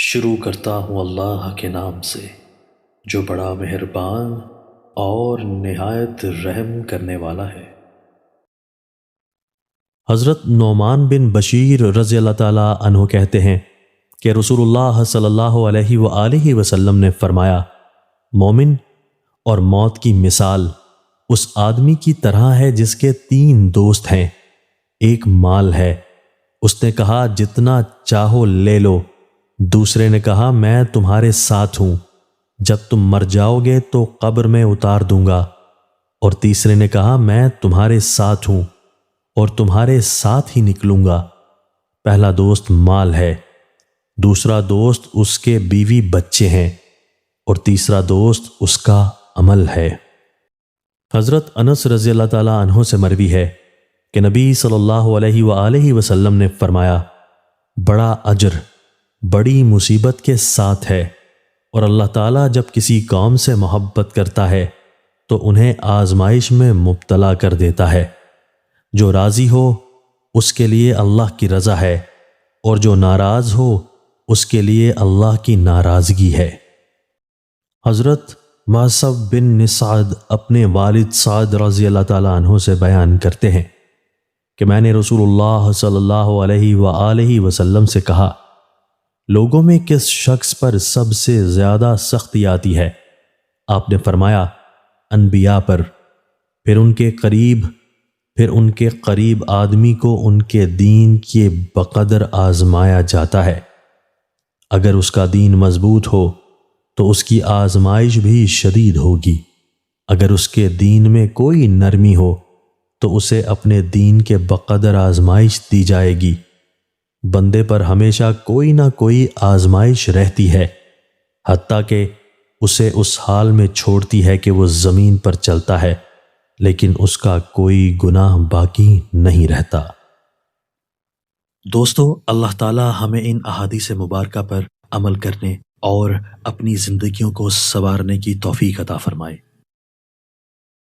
شروع کرتا ہوں اللہ کے نام سے جو بڑا مہربان اور نہایت رحم کرنے والا ہے۔ حضرت نعمان بن بشیر رضی اللہ تعالیٰ عنہ کہتے ہیں کہ رسول اللہ صلی اللہ علیہ وآلہ وسلم نے فرمایا، مومن اور موت کی مثال اس آدمی کی طرح ہے جس کے 3 دوست ہیں، ایک مال ہے، اس نے کہا جتنا چاہو لے لو، دوسرے نے کہا میں تمہارے ساتھ ہوں، جب تم مر جاؤ گے تو قبر میں اتار دوں گا، اور تیسرے نے کہا میں تمہارے ساتھ ہوں اور تمہارے ساتھ ہی نکلوں گا۔ پہلا دوست مال ہے، دوسرا دوست اس کے بیوی بچے ہیں، اور تیسرا دوست اس کا عمل ہے۔ حضرت انس رضی اللہ تعالیٰ عنہ سے مروی ہے کہ نبی صلی اللہ علیہ وآلہ وسلم نے فرمایا، بڑا اجر بڑی مصیبت کے ساتھ ہے، اور اللہ تعالیٰ جب کسی قوم سے محبت کرتا ہے تو انہیں آزمائش میں مبتلا کر دیتا ہے۔ جو راضی ہو اس کے لیے اللہ کی رضا ہے، اور جو ناراض ہو اس کے لیے اللہ کی ناراضگی ہے۔ حضرت معصب بن سعد اپنے والد سعد رضی اللہ تعالیٰ عنہ سے بیان کرتے ہیں کہ میں نے رسول اللہ صلی اللہ علیہ وآلہ وسلم سے کہا، لوگوں میں کس شخص پر سب سے زیادہ سختی آتی ہے؟ آپ نے فرمایا، انبیاء پر، پھر ان کے قریب آدمی کو ان کے دین کے بقدر آزمایا جاتا ہے۔ اگر اس کا دین مضبوط ہو تو اس کی آزمائش بھی شدید ہوگی، اگر اس کے دین میں کوئی نرمی ہو تو اسے اپنے دین کے بقدر آزمائش دی جائے گی۔ بندے پر ہمیشہ کوئی نہ کوئی آزمائش رہتی ہے، حتیٰ کہ اسے اس حال میں چھوڑتی ہے کہ وہ زمین پر چلتا ہے، لیکن اس کا کوئی گناہ باقی نہیں رہتا۔ دوستو، اللہ تعالی ہمیں ان احادیث مبارکہ پر عمل کرنے اور اپنی زندگیوں کو سنوارنے کی توفیق عطا فرمائے۔